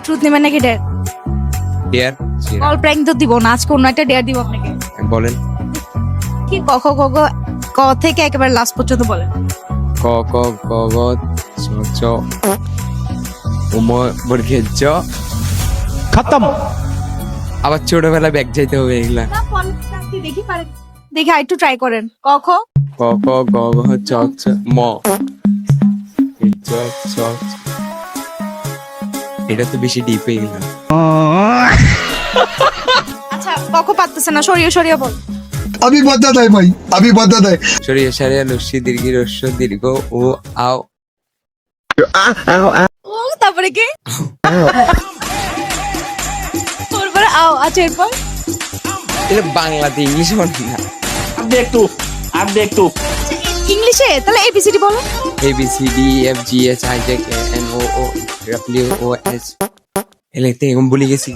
Truth নেবেন নাকি dare? Deer call prank তো দিব না, আজকে অন্য একটা ডেয়ার দিব আপনাকে। বলেন। কি ক খ গ ঘ ক থেকে একেবারে লাস্ট পর্যন্ত বলেন। ক ক গ গ চ চ উম বর্গের জ। खत्म। আবার ছোটবেলা ব্যাগ যাইতে হবে এগুলা। না বলেন না, আপনি দেখি পারেন, দেখি আর একটু ট্রাই করেন। ক খ ক ক গ ঘ চ চ ম চ চ চ। এটা তো বেশি ডিপ হয়ে গেল। আচ্ছা ক খ পারতেছে না, সরিয়ে সরিয়ে বল। अभी मदद है भाई, अभी मदद है। সরিয়ে সারিয়া লস্যি দীর্ঘ রস্য দীর্ঘ ও আও। ও তারপরে কি? তারপরে আও। আচ্ছা এরপর এটা বাংলাতে ইংলিশ বলেন না। अब देख तू। ইংলিশে তাহলে এবিসিডি বলো। A B C D F G H I J K N O O W O S. এলাতে এরকম বলে গেছি।